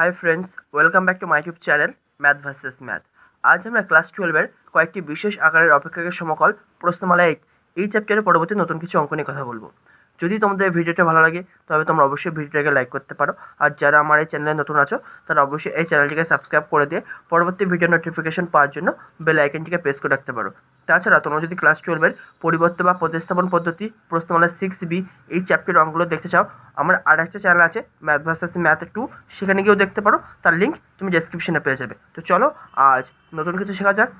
Hi friends, welcome back to my YouTube channel math versus math. আজ আমরা class 12-এর কয়েকটি বিশেষ আকারের অপেক্ষকের সমকল প্রশ্নমালা 8 এই চ্যাপ্টারের পরবর্তী নতুন কিছু অঙ্ক নিয়ে কথা বলবো। যদি তোমাদের এই ভিডিওটা ভালো লাগে তবে তোমরা অবশ্যই ভিডিওটাকে লাইক করতে পারো, আর যারা আমার এই চ্যানেলে নতুন আছো তারা অবশ্যই এই চ্যানেলটিকে সাবস্ক্রাইব করে দিয়ে পরবর্তী ভিডিও নোটিফিকেশন পাওয়ার জন্য বেল আইকনটিকে প্রেস করে রাখতে পারো। তাছাড়া তোমরা যদি ক্লাস 12-এর পরিবর্তন বা প্রতিস্থাপন পদ্ধতি প্রশ্নমালা 6B এই চ্যাপ্টারের অঙ্কগুলো দেখতে চাও, আমার আর একটা চ্যানেল আছে ম্যাথ ভার্সেস ম্যাথ 2, সেখানে গিয়েও দেখতে পারো। তার লিঙ্ক তুমি ডেসক্রিপশনে পেয়ে যাবে। তো চলো আজ নতুন কিছু শেখা যাক।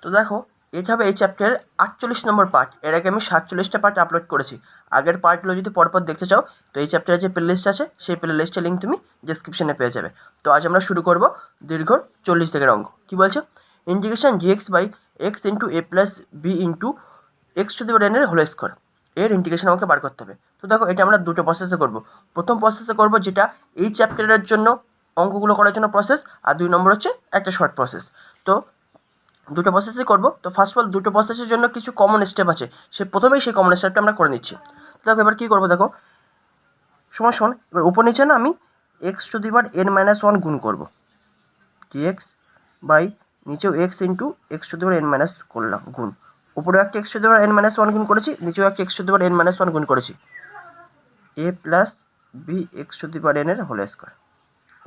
তো দেখো, এটা হবে এই চ্যাপ্টারের 48 নম্বর পার্ট। এর আগে আমি 47টা পার্ট আপলোড করেছি। আগের পার্টগুলো যদি পরপর দেখতে চাও তো এই চ্যাপ্টারের যে প্লে লিস্ট আছে সেই প্লে লিস্টের লিঙ্ক তুমি ডেসক্রিপশনে পেয়ে যাবে। তো আজ আমরা শুরু করব দীর্ঘ 40 দাগের অঙ্ক। কী বলছে? Integration gx by x into a plus B into x to the power n এর হোল স্কোয়ার এর ইন্টিগ্রেশন আমাকে বার করতে হবে। তো দেখো, এটা আমরা দুটো প্রসেসে করব। প্রথম প্রসেসে করব যেটা এই চ্যাপ্টারের জন্য অঙ্কগুলো করার জন্য প্রসেস, আর 2 নম্বর হচ্ছে একটা শর্ট প্রসেস। তো দুটো প্রসেসই করব। তো ফার্স্ট অফ অল দুটো প্রসেসের জন্য কিছু কমন স্টেপ আছে, প্রথমেই সেই কমন স্টেপটা আমরা করে নিচ্ছি। দেখো এবার কী করবো, দেখো সমান এবার উপর নিচে না আমি X to the power n-1 গুণ করব, dx বাই নিচেও x into x to the power n- করলাম গুণ, উপরে একটা x to the power n-1 গুণ করেছি, নিচেও একটা x to the power n-1 গুণ করেছি, a plus b x to the power n এর হোল স্কোয়ার।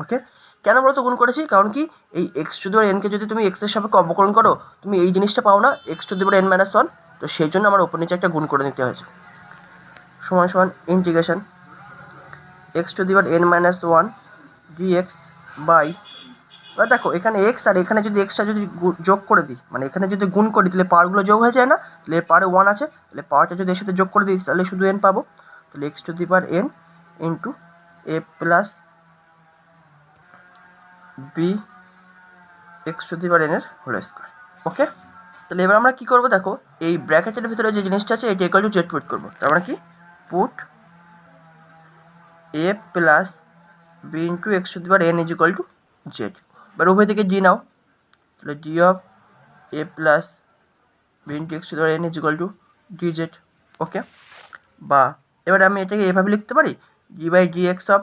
ওকে, কেন বলতো গুণ করেছি? কারণ কি, এই x to the power n কে যদি তুমি এক্সের সাপেক্ষে অবকলন করো তুমি এই জিনিসটা পাও না, x to the power n-1। তো সেই জন্য আমার উপর নিচে একটা গুণ করে নিতে হয়েছে। সমান সমান integration x to the power n-1 dx by, এবার দেখো এখানে এক্স আর এখানে যদি এক্সটা যদি যোগ করে দিই, মানে এখানে যদি গুণ করি তাহলে পাওয়ারগুলো যোগ হয়ে যায় না? তাহলে পাওয়ারে 1 আছে, তাহলে পাওয়ারটা যদি এর সাথে যোগ করে দিই তাহলে শুধু n পাবো। তাহলে x to the power n into a plus b x to the power n এর হোল স্কোয়ার। ওকে, তাহলে এবার আমরা কী করবো, দেখো এই ব্র্যাকেটের ভিতরে যে জিনিসটা আছে এটা ইকুয়াল টু জেড পুট করবো। তার মানে কি, put A plus B into x to the power n is equal to Z. এবার উভয় থেকে জি নাও, তাহলে G of A plus B into x to the power n is equal to D Z. Okay, বা এবার আমি এটাকে এভাবে লিখতে পারি, G by D X of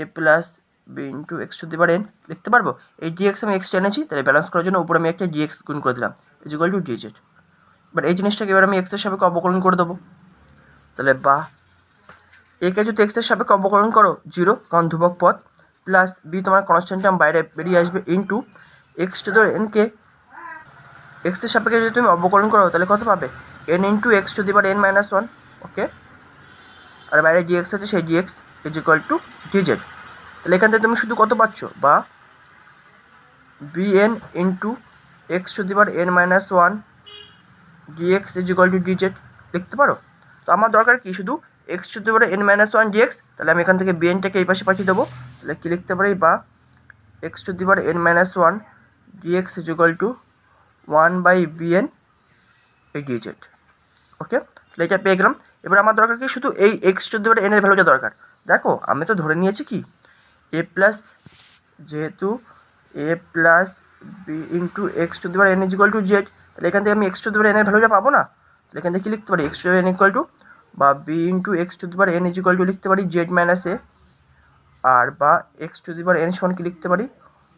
A plus B into x to the power n লিখতে পারবো। এই ডিএক্স আমি এক্স টেনেছি, তাহলে ব্যালেন্স করার জন্য উপরে আমি একটা ডিএক্স গুণ করে দিলাম, is equal to D Z. এবার এই জিনিসটাকে এবার আমি এক্সের সাপেক্ষে অবকলন করে দেবো। তাহলে বা একে যদি এক্সের সাপেক্ষে অবকলন করো 0, কারণ ধ্রুবক পদ, প্লাস বি তোমার কনস্ট্যান্ট টার্ম বাইরে বেরিয়ে আসবে, into x to the power n কে এক্সের সাপেক্ষে যদি তুমি অবকলন করো তাহলে কত পাবে, n into x to the power n-1। Okay, আর বাইরে ডিএক্স আছে, সেই dx is equal to dz. তাহলে এখান থেকে তুমি শুধু কত পাচ্ছ, বা bn into x to the power n-1 dx is equal to dz লিখতে পারো। তো আমার দরকার কি, শুধু x to the power n-1 dx. তাহলে আমি এখান থেকে bnটাকে এই পাশে পাঠিয়ে দেবো। তাহলে কী লিখতে পারি, বা x to the power n-1 dx is equal to 1 by bn এই ডিজেড। ওকে, তাহলে এটা পেয়ে গেলাম। এবার আমার দরকার কি, শুধু এই x to the power n এর ভ্যালুটা দরকার। দেখো আমি তো ধরে নিয়েছি কি, এ প্লাস, যেহেতু A plus B into x to the power n is equal to Z, তাহলে এখান থেকে আমি X to the power n এর ভ্যালুটা পাবো না। তাহলে এখান থেকে কী লিখতে পারি, X to the power n equal to, বা B into x to the power n is equal to লিখতে পারি জেড মাইনাস এ, আর বা x to the power n সমান কি লিখতে পারি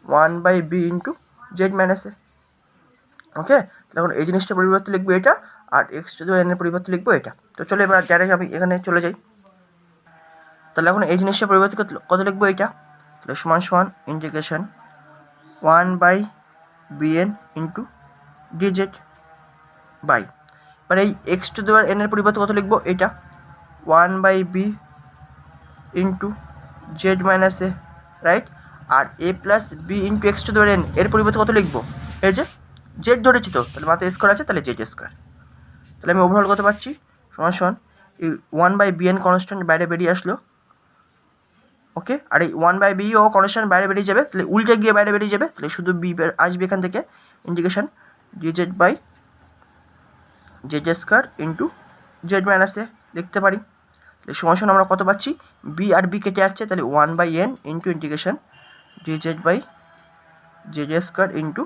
1 by B into Z minus A. Okay, তাহলে এখন এই জিনিসটা পরিবর্তে লিখবো এটা, আর X to the power n এর পরিবর্তে লিখবো এটা। তো চলো এবার ডাইরেক্ট আমি এখানে চলে যাই। তাহলে এখন এই জিনিসটা পরিবর্তে কত লিখবো এটা, তাহলে সমান সমান integration 1 by bn into d z by, এবার এই x to the power n এর পরিবর্তে কত লিখবো, এটা 1 by B into Z minus a, right. আর a plus B into x to the power n এর পরিবর্তে কত লিখবো, এই যে জেড ধরেছি, তো তাহলে মাত্র স্কোয়ার আছে, তাহলে জেড স্কোয়ার। তাহলে আমি ওভারঅল কত পাচ্ছি, সমান সমান এই 1 বাই bn কনস্ট্যান্ট বাইরে বেরিয়ে আসলো। ওকে, আর এই 1 বাই বি ও কনস্ট্যান্ট বাইরে বেরিয়ে যাবে, তাহলে উল্টে গিয়ে বাইরে বেরিয়ে যাবে, তাহলে শুধু বি আসবে এখান থেকে, integration D Z by Z square into Z minus A লিখতে পারি। তাহলে সমান সমান আমরা কত পাচ্ছি, বি আর বি কেটে যাচ্ছে, তাহলে 1 by n into integration D Z by Z square into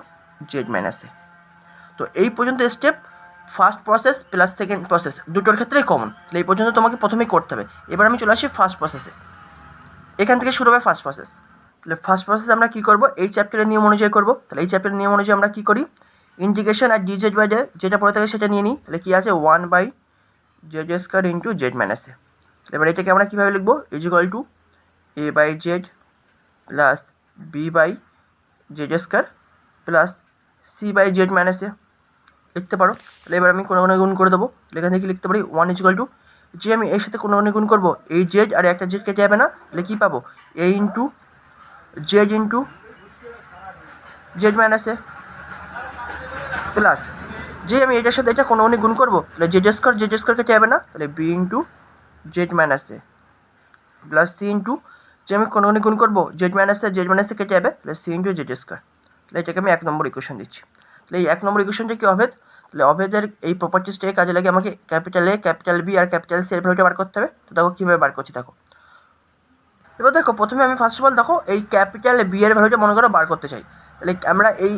Z minus A. তো এই পর্যন্ত step first process plus second process দুটোর ক্ষেত্রেই কমন, তাহলে এই পর্যন্ত তোমাকে প্রথমেই করতে হবে। এবার আমি চলে আসি ফার্স্ট প্রসেসে, এখান থেকে শুরু হবে ফার্স্ট প্রসেস। তাহলে ফার্স্ট প্রসেস আমরা কী করবো, এই চ্যাপ্টারের নিয়ম অনুযায়ী করবো। তাহলে এই চ্যাপ্টারের নিয়ম অনুযায়ী আমরা কী করি, ইন্টিগ্রেশন আর ডিজেড বাই যেটা পড়ে থাকে সেটা নিয়ে নিই। তাহলে কী আছে, 1/z² ইন্টু জেড মাইনাস এ। এবার এটাকে আমরা কীভাবে লিখবো, is equal to a/z plus b/z² plus c/z minus A লিখতে পারো। তাহলে এবার আমি কোনো গুণ করে দেবো। এখান থেকে লিখতে পারি 1 যে আমি এর সাথে কোনো গুণ করবো, এই জেড আর একটা জেড কেটে যাবে না, তাহলে কী পাবো, a into Z minus A plus যে আমি এটার সাথে এটা কোনো গুণ করবো, তাহলে জেড স্কোয়ার কেটে যাবে না, তাহলে b into Z minus A plus c into যে আমি কোনো গুণ করবো, জেড মাইনাস এ কেটে যাবে, তাহলে c ইন্টু জেড স্কোয়ার। তাহলে এটাকে আমি 1 নম্বর ইকুয়েশন দিচ্ছি। তাহলে এই 1 নম্বর ইকুয়েশনটা কি অভেদ, তাহলে অভেদের এই প্রপার্টিসটাকে কাজে লাগে আমাকে ক্যাপিটাল A, ক্যাপিটাল B আর ক্যাপিটাল C এর ভ্যালুটা বার করতে হবে। তো দেখো কীভাবে বার করছি, দেখো এবার দেখো প্রথমে আমি ফার্স্ট অফ অল দেখো এই ক্যাপিটাল B এর ভ্যালুটা মনে করো বার করতে চাই। তাহলে আমরা এই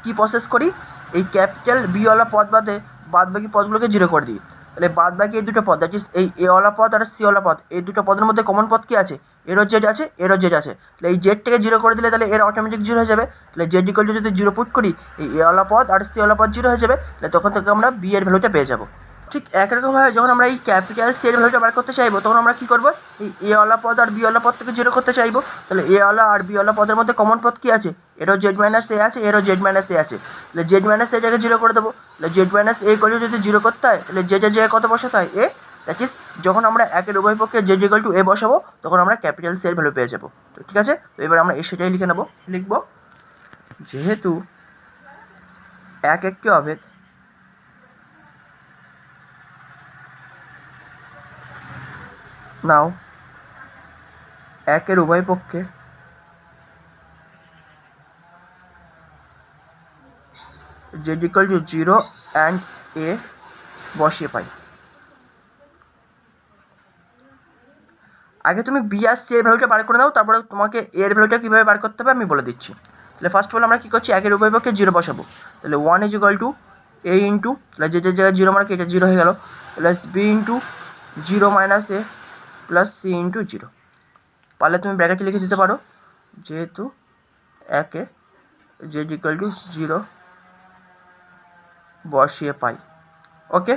কি প্রসেস করি, এই ক্যাপিটাল B ওয়ালা পদ বাদ বাকি পদগুলোকে জিরো করে দিই। তাহলে বাদ বাকি এই দুটো পদ, দ্যাট ইজ এই A ওয়ালা পদ আর C ওয়ালা পদ, এই দুটো পদের মধ্যে কমন পদ কি আছে, এরও জেড আছে, এরও জেড আছে। তাহলে এই জেডটাকে জিরো করে দিলে তাহলে এর অটোমেটিক জিরো হয়ে যাবে। তাহলে জেড ইকুয়াল টু যদি জিরো পুট করি, এই A ওয়ালা পদ আর C ওয়ালা পদ জিরো হয়ে যাবে। তাহলে তখন থেকে আমরা B এর ভ্যালুটা পেয়ে যাবো। ঠিক একরকমভাবে যখন আমরা এই ক্যাপিটাল C এর ভ্যালুটা বার করতে চাইবো, তখন আমরা কী করবো, এই A ওয়ালা পদ আর B ওয়ালা পদ থেকে জিরো করতে চাইবো। তাহলে A ওয়ালা আর B ওয়ালা পদের মধ্যে কমন পদ কী আছে, এরও জেড মাইনাস এ আছে, এরও জেড মাইনাস এ আছে। তাহলে জেড মাইনাস এটাকে জিরো করে দেবো। তাহলে Z minus A equal to যদি জিরো করতে হয়, তাহলে জেডের জায়গায় কত বসাতে হয়, এ। দ্যাট ইজ যখন আমরা একের উভয় পক্ষে জেড ইকুয়াল টু এ বসাবো, তখন আমরা ক্যাপিটাল C এর ভ্যালু পেয়ে যাবো। তো ঠিক আছে, তো এবার আমরা সেটাই লিখে নেবো। লিখবো যেহেতু একটি অভেদ নাও একের উভয় পক্ষে z equal to 0 and a বসিয়ে পাই। আগে তুমি b আর c এর ভ্যালুটা বার করে নাও, তারপরে তোমাকে a এর ভ্যালুটা কীভাবে বার করতে হবে আমি বলে দিচ্ছি। তাহলে ফার্স্ট অফ অল আমরা কী করছি, একের উভয় পক্ষে 0 বসাবো। তাহলে 1 is equal two a into, তাহলে যেটার জায়গায় 0 মানে কি, এটা 0 হয়ে গেল, plus b into 0 minus a plus c into 0। পারলে তুমি ব্র্যাকেটে লিখে দিতে পারো, যেহেতু একে z ইকুয়াল টু 0 বসিয়ে পাই। ওকে,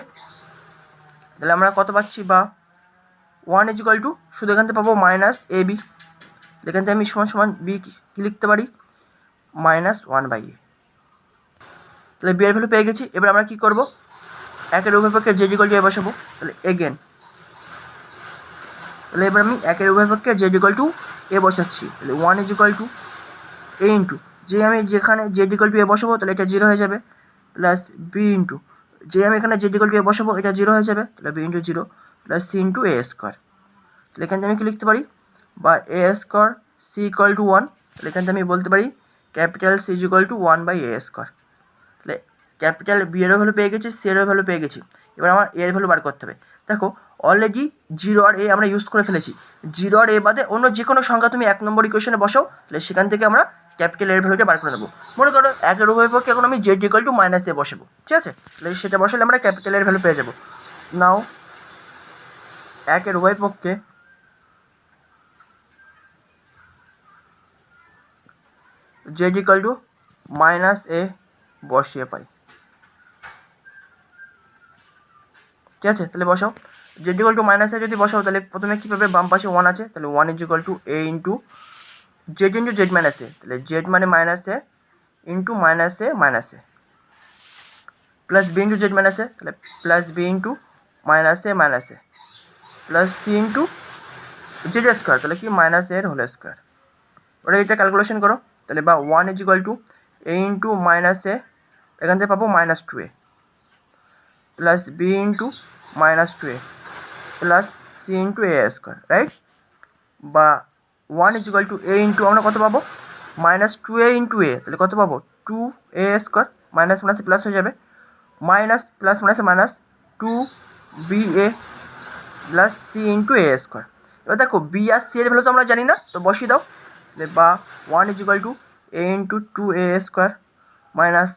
তাহলে আমরা কত পাচ্ছি, বা 1 ইজ ইকুয়াল টু, শুধু এখান থেকে পাবো মাইনাস এ বি, এখান থেকে আমি সমান সমান বি কী লিখতে পারি, -1/a। তাহলে বি এর ভ্যালু পেয়ে গেছি। এবার আমরা কী করবো, একের উভয় পক্ষে জেড ইকুয়াল টু এ বসাবো। তাহলে এগেন, তাহলে এবার আমি একের উভয় পক্ষে জেড ইকুয়াল টু এ বসাচ্ছি। তাহলে 1 is equal to A into, যে আমি যেখানে জেড ইকুয়াল টু এ বসাবো, তাহলে এটা 0 হয়ে যাবে, প্লাস বি ইন্টু, যে আমি এখানে জেড ইকুয়াল টু এ বসাবো, এটা 0 হয়ে যাবে, তাহলে B into 0 plus C into A square. তাহলে এখান থেকে আমি কি লিখতে পারি, বা A square C equal to 1। তাহলে এখান থেকে আমি বলতে পারি capital C is equal to 1/a square. তাহলে ক্যাপিটাল বি এরও ভ্যালু পেয়ে গেছি, সি এরও ভ্যালু পেয়ে গেছি। এবার আমার এর ভ্যালু বার করতে হবে। দেখো অলরেডি 0 আর a আমরা ইউজ করে ফেলেছি। 0 আর a বাদে অন্য যে কোনো সংখ্যা তুমি 1 নম্বর ইকুয়েশনে বসাও, তাহলে সেখান থেকে আমরা ক্যাপিটাল এর ভ্যালুটা বার করে নেবো। মনে করো একের উভয় পক্ষে এখন আমি জেড ইকুয়াল টু মাইনাস এ বসাবো, ঠিক আছে, তাহলে সেটা বসালে আমরা ক্যাপিটাল এর ভ্যালু পেয়ে যাবো। নাও একের উভয় পক্ষে জেড ইকুয়াল টু মাইনাস এ বসিয়ে পাই, ঠিক আছে। তাহলে বসাও, জেড ইকুয়াল টু মাইনাস এ যদি বসাও, তাহলে প্রথমে কী পাবে, বাম পাশে 1 আছে, তাহলে 1 is equal to A into Z minus A, তাহলে জেড মানে minus A into minus A plus B into Z minus A, তাহলে plus B into minus A plus C into Z square, তাহলে কি মাইনাস এর whole square. ওটা এটা calculation করো। তাহলে বা 1 is equal to A into minus A, এখান থেকে পাবো -2a plus B into -2a plus C into A square, right. বা 1 is equal to A into আমরা কত পাবো, -2a ইন্টু এ, তাহলে কত পাবো 2a স্কোয়ার, মাইনাস মাইনাসে প্লাস হয়ে যাবে, মাইনাস প্লাস মাইনাসে minus 2ba plus C into A square. এবার দেখো বি আর সি এর ভ্যালু তো আমরা জানি না, তো বসিয়ে দাও। বা 1 is equal to A into 2a square minus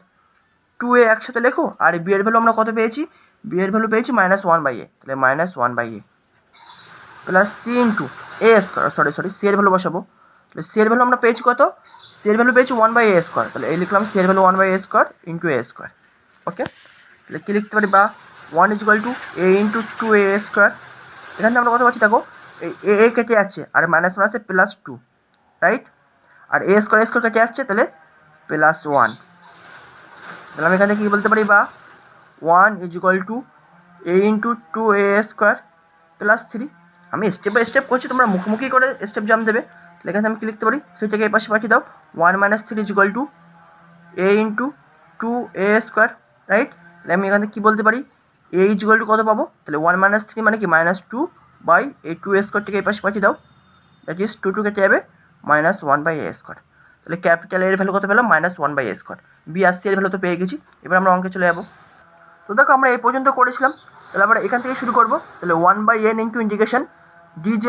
2a একসাথে লেখো, আর বি এর ভ্যালু আমরা কত পেয়েছি, বি এর ভ্যালু পেয়েছি -1/a, তাহলে -1/a plus C into A square, sorry C এর ভ্যালু বসাবো। তাহলে সি এর ভ্যালু আমরা পেয়েছি কত, সি এর ভ্যালু পেয়েছি 1/a², তাহলে এই লিখলাম সি এর ভ্যালু 1/a² ইন্টু a²। ওকে, তাহলে কী লিখতে পারি, বা 1 = a ইন্টু 2a²। এখান থেকে আমরা কত পাচ্ছি দেখো, এই এ কেটে যাচ্ছে আর মাইনাস মাইনাসে +2, রাইট, আর a² কেটে যাচ্ছে, তাহলে +1। তাহলে আমি এখান থেকে কী বলতে পারি, বা 1 = a ইন্টু 2a² +3। আমি স্টেপ বাই স্টেপ করছি, তোমরা মুখোমুখি করে স্টেপ জাম দেবে। তাহলে এখানে আমি কী লিখতে পারি, 3টাকে এই পাশে পাঠিয়ে দাও, 1 - 3 = a ইন্টু 2a², রাইট। তাহলে আমি এখানে কী বলতে পারি, a = কত পাবো, তাহলে 1 - 3 মানে কি -2 এই 2a² এই পাশে পাঠিয়ে দাও, দ্যাট ইজ 2 কেটে যাবে, -1/a²। তাহলে ক্যাপিটাল এর ভ্যালু কত পেলাম, -1/a²। বি আর সি এর ভ্যালু তো পেয়ে গেছি। এবার আমরা অঙ্কে চলে যাবো। তো দেখো আমরা এই পর্যন্ত করেছিলাম, তাহলে আমরা এখান থেকে শুরু করবো। তাহলে 1/n ইন্টু ইন্টিগ্রেশন dz,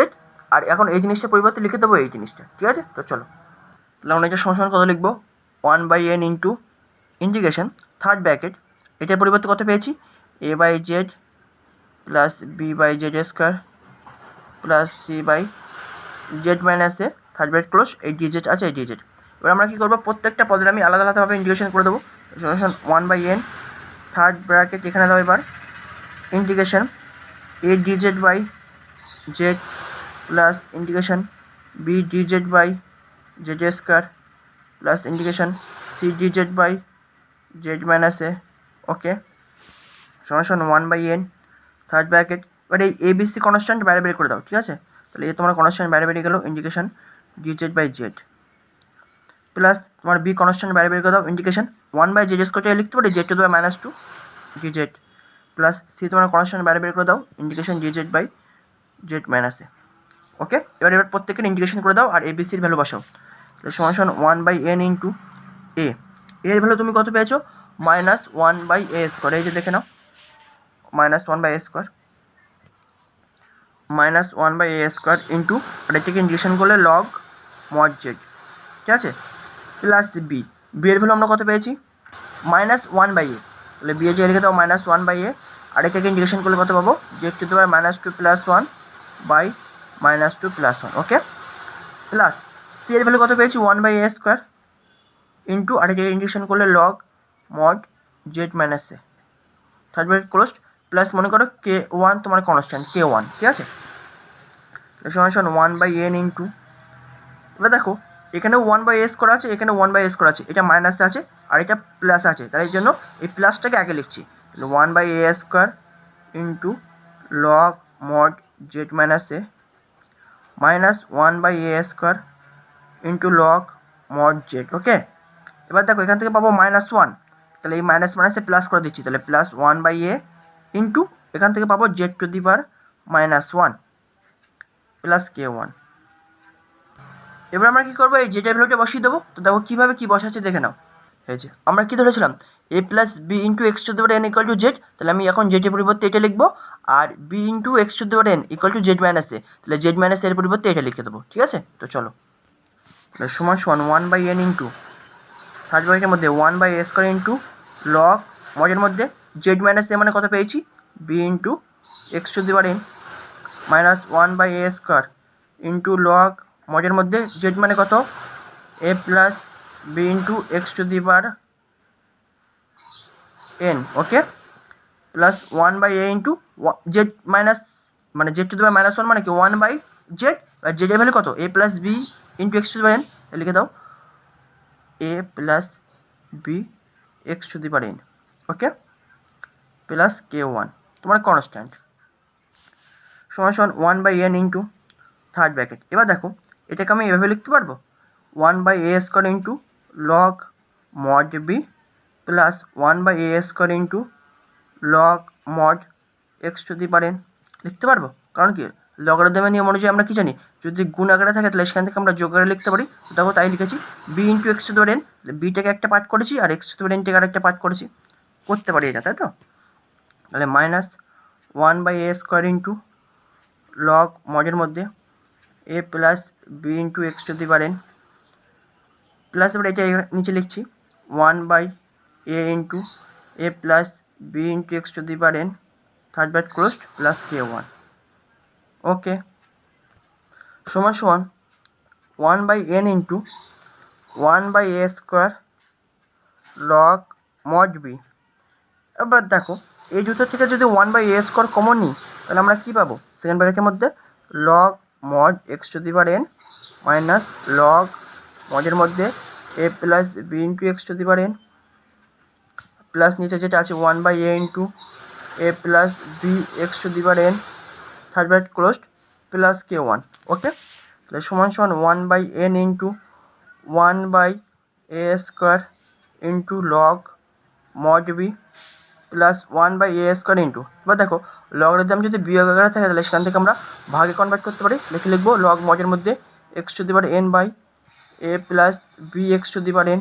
আর এখন এই জিনিসটা পরিবর্তে লিখে দেবো এই জিনিসটা, ঠিক আছে। তো চলো, তাহলে আমরা এটা সমান কত লিখবো, 1/n into integration third bracket, এটার পরিবর্তে কত পেয়েছি, a/z plus b/z² plus c/z minus a third bracket close, এই dz আছে, এই dz। এবার আমরা কী করবো, প্রত্যেকটা পদের আমি আলাদা আলাদাভাবে ইন্টিগ্রেশন করে দেবো। সমান 1/n থার্ড ব্র্যাকেট এখানে দাও, এবার integration a dz/z plus integration b dz/z² plus integration c dz/z minus a। ওকে, সমান 1/n থার্ড ব্র্যাকেট। এবার এই ABC কনস্ট্যান্ট বাইরে বের করে দাও, ঠিক আছে। তাহলে এই তোমার কনস্ট্যান্ট বাইরে বেরিয়ে গেল, ইন্টিগ্রেশন dz/z প্লাস তোমার b কনস্ট্যান্ট বাইরে বের করে দাও, ইন্টিগ্রেশন 1/z² লিখতে পারি z⁻² dz প্লাস c তোমার কনস্ট্যান্ট বাইরে বের করে দাও, ইন্টিগ্রেশন dz/z মাইনাস a। ওকে, এবার প্রত্যেকের ইন্টিগ্রেশন করে দাও আর ABCর ভ্যালু বসাও। তাহলে সমান 1/n ইন্টু a, এর ভ্যালু তুমি কত পেয়েছো, -1/a²। এই যে দেখে নাও, -1/a² ইন্টু, আর এটাকে ইন্টিগ্রেশন করলে log mod z, ঠিক আছে, প্লাস বি, বি এর ভ্যালু আমরা কত পেয়েছি, -1/a। তাহলে বি এর জায়গায় লিখে দাও -1/a, আর এটাকে ইন্টিগ্রেশন করলে কত পাবো, z⁻² + 1 by -2 + 1। Okay, plus c এর ভ্যালু কত পেয়েছি, 1/a² ইন্টু, আর এটাকে ইন্টিগ্রেশন করলে log mod z minus a third bracket closed, plus মনে করো k1 তোমার কনস্ট্যান্ট k1, ঠিক আছে। সমান 1/n ইন্টু, এবার দেখো এখানেও 1/s করা আছে, এখানে 1/s করা আছে, এটা মাইনাসে আছে আর এটা প্লাস আছে, তাই জন্য এই প্লাসটাকে আগে লিখছি। তাহলে 1/a² into log mod z minus a minus 1/a² into log mod z। ওকে, এবার দেখো এখান থেকে পাবো -1, তাহলে এই মাইনাস মাইনাসে প্লাস করে দিচ্ছি, তাহলে প্লাস 1/a ইন্টু, এখান থেকে পাবো z⁻1 প্লাস k1। এবার আমরা কী করবো, এই জেটার ভ্যালুটা বসিয়ে দেবো। তো দেখো কীভাবে কী বসাচ্ছে দেখে নাও, হয়েছে। আমরা কী ধরেছিলাম, a plus B into x⁻n = z, তাহলে আমি এখন জেটের পরিবর্তে এটা লিখবো, আর B into x⁻n = z minus a, তাহলে z মাইনাস এর পরিবর্তে এটা লিখে দেবো, ঠিক আছে। তো চলো, সমান 1/n ইন্টু থার্ড ব্র্যাকেটের মধ্যে 1/a² ইন্টু log মজের মধ্যে z মাইনাস a মানে কত পেয়েছি, b into x⁻n minus 1/a² into log মজের মধ্যে z মানে কত, a plus b into x⁻n। Okay, plus 1/a into z minus, মানে z⁻1 মানে কি 1/z, আর z এর ভ্যালু কত, a plus b into x⁻n, লিখে দাও a plus b x⁻n। Okay, plus k1 তোমার কনস্ট্যান্ট, সমান 1/n ইন্টু থার্ড ব্র্যাকেট। এবার দেখো এটাকে আমি এভাবে লিখতে পারবো, 1/a² into log mod b plus 1/a² into log mod x⁻n লিখতে পারবো। কারণ কি, লগারিদমের নিয়ম অনুযায়ী আমরা কি জানি, যদি গুণ আকারে থাকে তাহলে সেখান থেকে আমরা যোগ আকারে লিখতে পারি। দেখো তাই লিখেছি, b ইন্টু x⁻n, বিটাকে একটা পার্ট করেছি আর x⁻nটাকে আরেকটা পার্ট করেছি, করতে পারি এটা, তাই তো। তাহলে মাইনাস 1/a² ইন্টু log মডের মধ্যে a plus b into x⁻n plus, এবার এটা নিচে লিখছি 1/a into a plus b into x⁻n third bracket closed plus k1। Okay, সমান 1/n into 1/a² log mod b. এবার দেখো এই দুটো থেকে যদি 1/a² কমন নিই তাহলে আমরা কী পাবো, সেকেন্ড ব্র্যাকেটের মধ্যে log mod x⁴n minus log মডের মধ্যে a plus B into x⁴n plus নিচে যেটা আছে 1/a into a plus B x⁴n third bracket closed plus k1। Okay, তাহলে সমান 1/n into 1/a² into log mod B plus 1/a² into, এবার দেখো লগের দাম যদি বিয়োগ আকারে থাকে তাহলে সেখান থেকে আমরা ভাগে কনভার্ট করতে পারি। লিখবো লগ মডের মধ্যে x⁴n by a plus B x⁴n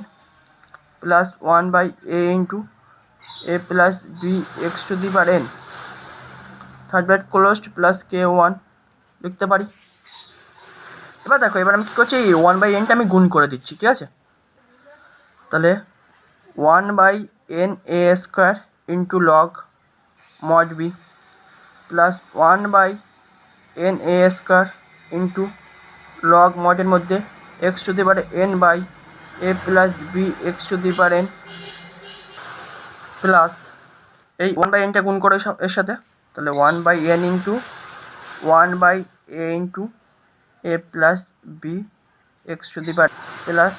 plus 1/a into a plus B x⁴n third bracket closed plus k1 লিখতে পারি। এবার দেখো এবার আমি কী করছি, এই 1/nটা আমি গুণ করে দিচ্ছি, ঠিক আছে। তাহলে 1/n² into log mod B plus 1/n² into log মডের মধ্যে x⁴n by a plus B x⁴n plus এই 1/nটা গুণ করে এর সাথে, তাহলে 1/n into 1/a into a plus B x⁴ plus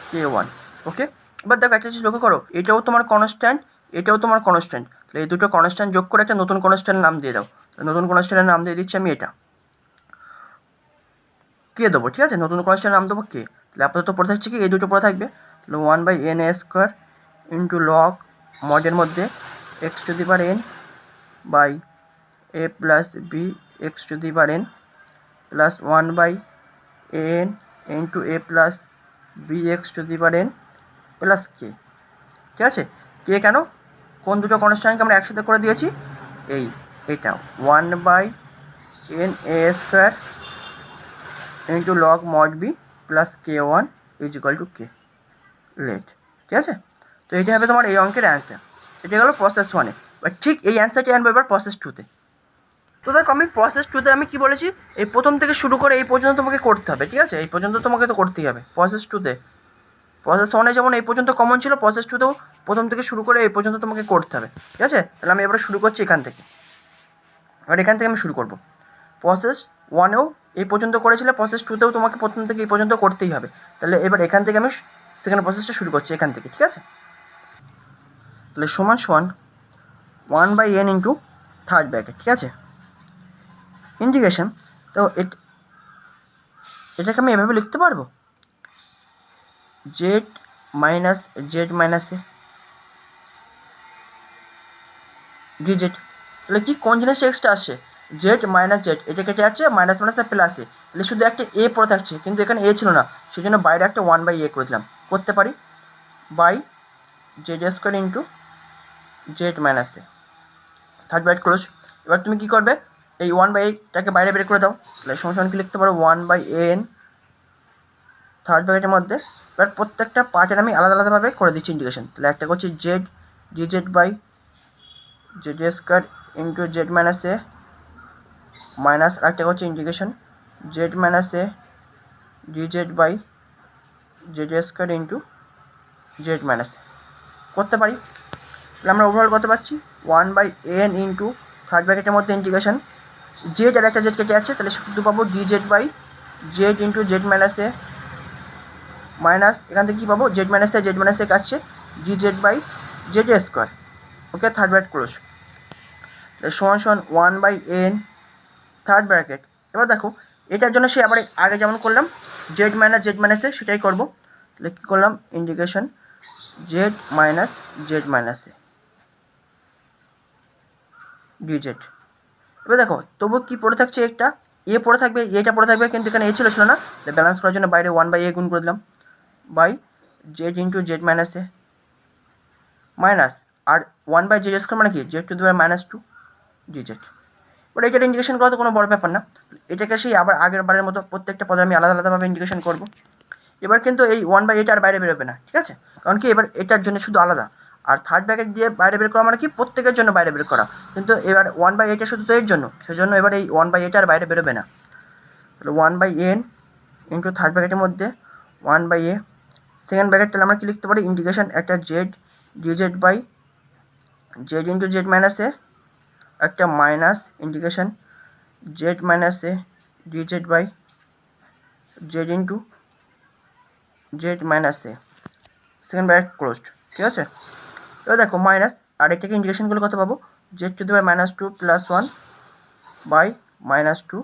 k1। Okay, এবার দেখো একটা জিনিস লক্ষ্য করো, এটাও তোমার কনস্ট্যান্ট, এটাও তোমার কনস্ট্যান্ট, তাহলে এই দুটো কনস্ট্যান্ট যোগ করে একটা নতুন কনস্ট্যান্টের নাম দিয়ে দাও। নতুন কনস্ট্যান্টের নাম দিয়ে দিচ্ছি আমি এটা কে দেবো, ঠিক আছে। নতুন কনস্ট্যান্টের নাম দেবো কে, তাহলে আপাতত পড়ে থাকছে কি, এই দুটো পড়ে থাকবে। তাহলে 1/n² ইন্টু লগ মডের মধ্যে x⁴n by a plus B x⁴n plus 1/an into a plus B x⁴n plus K, ঠিক আছে। কে কেন, কোন দুটো কনস্ট্যান্টকে আমরা একসাথে করে দিয়েছি, এটা 1/n² into log mod B plus k1 is equal to k let, ঠিক আছে। তো এটা হবে তোমার এই অঙ্কের অ্যান্সার। এটা গেলো প্রসেস 1-এ। এবার ঠিক এই অ্যান্সারটি আনবো এবার প্রসেস 2-তে। তো দেখো আমি প্রসেস 2-তে আমি কি বলেছি, এই প্রথম থেকে শুরু করে এই পর্যন্ত তোমাকে করতে হবে, ঠিক আছে। এই পর্যন্ত তোমাকে তো করতেই হবে প্রসেস 2-তে। প্রসেস 1-এ যেমন এই পর্যন্ত কমন ছিল, প্রসেস 2-তেও প্রথম থেকে শুরু করে এই পর্যন্ত তোমাকে করতে হবে, ঠিক আছে। তাহলে আমি এবারে শুরু করছি এখান থেকে। এবার এখান থেকে আমি শুরু করব। প্রসেস 1-এও এই পর্যন্ত করেছিলে, প্রসেস 2-তেও তোমাকে প্রথম থেকে এই পর্যন্ত করতেই হবে। তাহলে এবার এখান থেকে আমি সেকেন্ড প্রসেসটা শুরু করছি এখান থেকে, ঠিক আছে। তাহলে সমান 1/n ইন্টু থার্ড ব্র্যাকেট, ঠিক আছে, ইন্টিগ্রেশন। তো এটাকে আমি এভাবে লিখতে পারবো, Z minus Z minus A DZ. তাহলে কি কোন জিনিসটা এক্সট্রা আসছে, জেড মাইনাস জেড, এটা কেটে যাচ্ছে, মাইনাস মাইনাসে প্লাস এ, তাহলে শুধু একটা এ পড়ে থাকছে, কিন্তু এখানে এ ছিল না, সেই জন্য বাইরে একটা 1/a করে দিলাম। করতে পারি by z² into Z minus a third bracket close. এবার তুমি কী করবে, এই 1/aটাকে বাইরে বের করে দাও। তাহলে সমান কি লিখতে পারো, 1/an থার্ড ব্র্যাকেটের মধ্যে। এবার প্রত্যেকটা পার্টের আমি আলাদা আলাদাভাবে করে দিচ্ছি ইন্টিগ্রেশন। তাহলে একটা করছি Z D Z by z² into Z minus A minus আরেকটা করছি integration Z minus A D Z by z² into Z minus A করতে পারি। তাহলে আমরা ওভারঅল করতে পারছি 1/an ইন্টু থার্ড ব্র্যাকেটের মধ্যে ইন্টিগ্রেশন জেড আর একটা জেড কেটে যাচ্ছে, তাহলে শুধু পাবো d z by Z into Z minus A minus এখান থেকে কী পাবো, জেড মাইনাস এ কাটছে d z by z²। Okay, third bracket close. সমান 1/n থার্ড ব্র্যাকেট। এবার দেখো এটার জন্য সে আবার আগে যেমন করলাম জেড মাইনাস এ সেটাই করবো। তাহলে কী করলাম, integration Z minus A DZ. এবার দেখো তবু কি পড়ে থাকছে, একটা এ পড়ে থাকবে, এটা পড়ে থাকবে, কিন্তু এখানে এ ছিল না, ব্যালেন্স করার জন্য বাইরে 1/a গুণ করে দিলাম by Z into Z minus A minus আর 1/z² মানে কি z⁻² ডিজেড। এবার এটার ইন্টিগ্রেশন করা তো কোনো বড় ব্যাপার না, এটাকে সেই আবার আগের বারের মতো প্রত্যেকটা পদে আমি আলাদা আলাদাভাবে ইন্টিগ্রেশন করব। এবার কিন্তু এই 1/a আর বাইরে বেরোবে না, ঠিক আছে, কারণ কি এবার এটার জন্য শুধু আলাদা, আর থার্ড ব্র্যাকেট দিয়ে বাইরে বের করা মানে কি প্রত্যেকের জন্য বাইরে বের করা, কিন্তু এবার 1/a শুধু তো এর জন্য, সেজন্য এবার এই 1/a আর বাইরে বেরোবে না। তাহলে 1/n ইন্টু থার্ড ব্র্যাকেটের মধ্যে 1/a, সেকেন্ড ব্র্যাকেট তাহলে আমরা কি লিখতে পারি, ইন্টিগ্রেশন একটা Z D Z by Z into Z minus A, একটা minus integration Z minus A D Z by Z into Z minus A, second bracket closed. ঠিক আছে, এবার দেখো মাইনাস, আর এটাকে ইন্টিগ্রেশন করলে কত পাবো, z to the power -2 + 1 by -2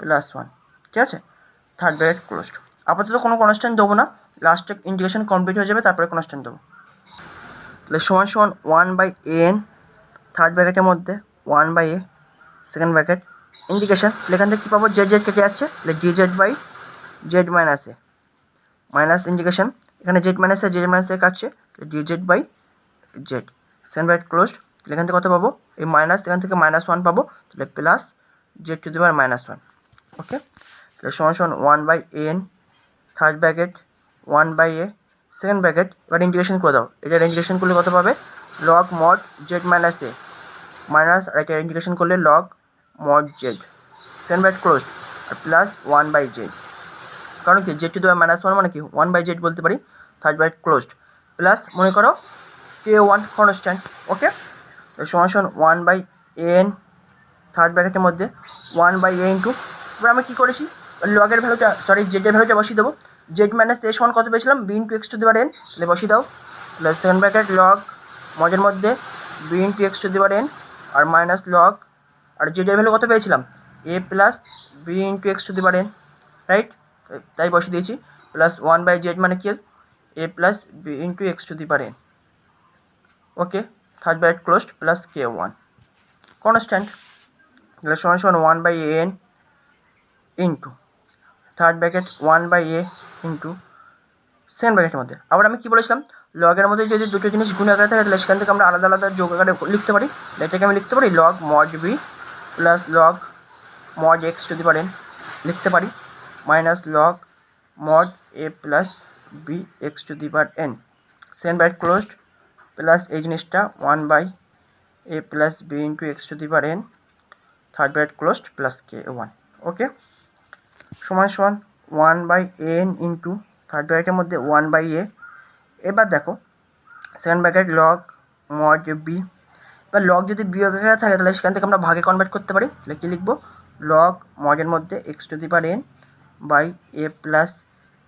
+ 1। ঠিক আছে, থার্ড ব্র্যাকেট ক্লোজড। আপাতত কোনো কনস্ট্যান্ট দেবো না, লাস্টে ইন্টিগ্রেশন কমপ্লিট হয়ে যাবে তারপরে কনস্ট্যান্ট দেবো। তাহলে সমান সমান 1/an, থার্ড ব্র্যাকেটের মধ্যে 1/a, সেকেন্ড ব্র্যাকেট ইন্টিগ্রেশন, তাহলে এখান থেকে কী পাবো, জেড জেড কেটে যাচ্ছে, তাহলে d z by z minus A, minus integration এখানে জেড মাইনাস এ কাটছে, d z by z, second bracket closed. তাহলে এখান থেকে কত পাবো, এই মাইনাস এখান থেকে -1 পাবো, তাহলে plus z to the power -1। Okay, তাহলে সমান সমান 1/an, third bracket 1/a, second bracket, এবার ইন্টিগ্রেশন করে দাও, এটার ইন্টিগ্রেশন করলে কত পাবে, লগ মড জেড মাইনাস এ মাইনাস, আর এটা ইন্টিগ্রেশন করলে log mod z, second bracket closed, আর প্লাস 1/z, কারণ কি জেড টু দি পাওয়ার -1 মানে কি 1/z বলতে পারি, থার্ড ব্র্যাকেট ক্লোজড, প্লাস মনে করো k1 কনস্ট্যান্ট। ওকে, সমান সমান 1/an, থার্ড ব্র্যাকেটের মধ্যে 1/a ইন্টু, এবার আমরা কী করেছি, লগের ভ্যালুটা জেডের ভ্যালুটা বসিয়ে দেবো, জেড মাইনাস এ সমান কত পেয়েছিলাম, b into x to the power n, তাহলে বসিয়ে দাও, প্লাস সেকেন্ড ব্র্যাকেট লগ মজের মধ্যে b into x to the power n, আর মাইনাস লগ, আর জেডের ভ্যালু কত পেয়েছিলাম, a plus b into x to the power n, right, তাই বসিয়ে দিয়েছি, প্লাস 1/z মানে কি, a plus b into x to the power n। Okay, third bracket closed, plus k1 constant, তাহলে সমান সমান 1/an into third bracket 1/a into second ব্র্যাকেটের মধ্যে, আবার আমি কী বলেছিলাম, লগের মধ্যে যদি দুটো জিনিস গুণ আকারে থাকে তাহলে সেখান থেকে আমরা আলাদা আলাদা যোগ আকারে লিখতে পারি, এটাকে আমি লিখতে পারি log mod B plus log mod x to the power n লিখতে পারি, minus log mod a plus b x to the power n, second bracket closed, plus এই জিনিসটা 1/a plus B into x to the power n, third bracket closed, plus k1। Okay, সমান সমান 1/an into third ব্র্যাকেটের মধ্যে 1/a, এবার দেখো second bracket log mod b, এবার log যদি বিয়োগ আকারে থাকে তাহলে সেখান থেকে আমরা ভাগে কনভার্ট করতে পারি, তাহলে কী লিখবো, লগ মডের মধ্যে x to the power n by a plus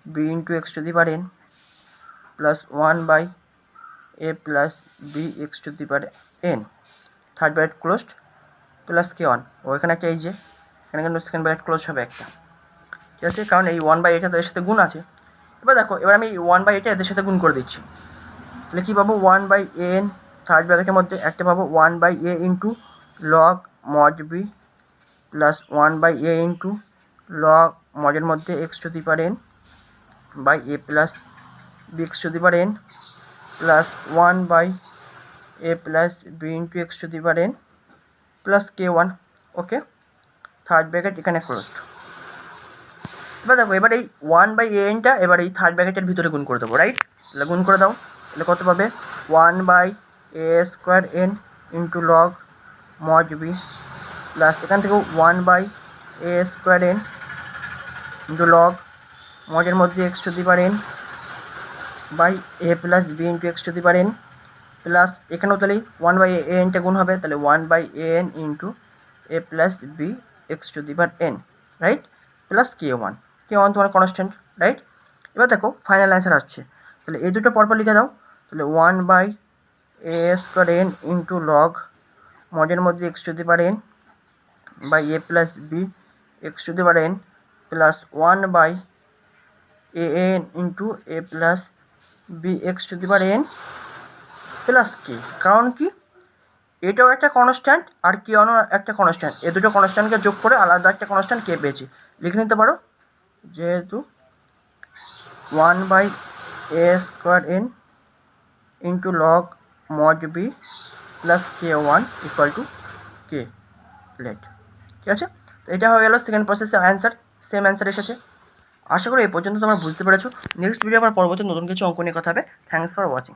B into x to the power n plus 1/a plus b x to the power n, third bracket closed, plus k1, ও এখানে একটা এই যে এখানে কিন্তু সেকেন্ড ব্র্যাকেট ক্লোজ হবে একটা। ঠিক আছে, কারণ এই 1/a তো এর সাথে গুণ আছে। এবার দেখো, এবার আমি 1/a এদের সাথে গুণ করে দিচ্ছি, তাহলে কী পাবো, 1/an, থার্ড ব্র্যাকেটের মধ্যে একটা পাবো 1/a into log mod B plus 1/a into log মডের মধ্যে x to the power n by a plus b x to the power n plus 1/a plus B into x to the power n plus k1। Okay, third bracket এখানে closed. এবার দেখো, এবার এই 1/anটা এবার এই third ব্র্যাকেটের ভিতরে গুণ করে দেবো, রাইট, তাহলে গুণ করে দাও, তাহলে কত পাবে, 1/a² n into log mod B plus এখান থেকেও 1/a² n ইন্টু লগ মডের মধ্যে x to the power n by a plus B into x to the power n plus এখানেও তাহলে 1/anটা গুণ হবে, তাহলে 1/an into a plus b x to the power n, right, plus k1 তোমার constant, right. এবার দেখো final answer আসছে, তাহলে এই দুটো পরপর লিখে দাও, তাহলে 1/a² n ইন্টু লগ মডের মধ্যে x to the power n by a plus b x to the power n plus 1/an into a plus b x to the power n plus k, কারণ কি এটাও একটা constant আর কে অন্য একটা constant, এই দুটো কনস্ট্যান্টকে যোগ করে আলাদা একটা কনস্ট্যান্ট কে পেয়েছি, লিখে নিতে পারো, যেহেতু 1/a² n into log mod B plus k1 equal to k let. ঠিক আছে, তো এটা হয়ে গেল সেকেন্ড প্রসেসের অ্যান্সার, সেম অ্যান্সার এসেছে। আশা করি এই পর্যন্ত তোমরা বুঝতে পেরেছো। নেক্সট ভিডিও আবার পরবর্তী নতুন কিছু অঙ্ক নিয়ে কথা হবে। Thanks for watching.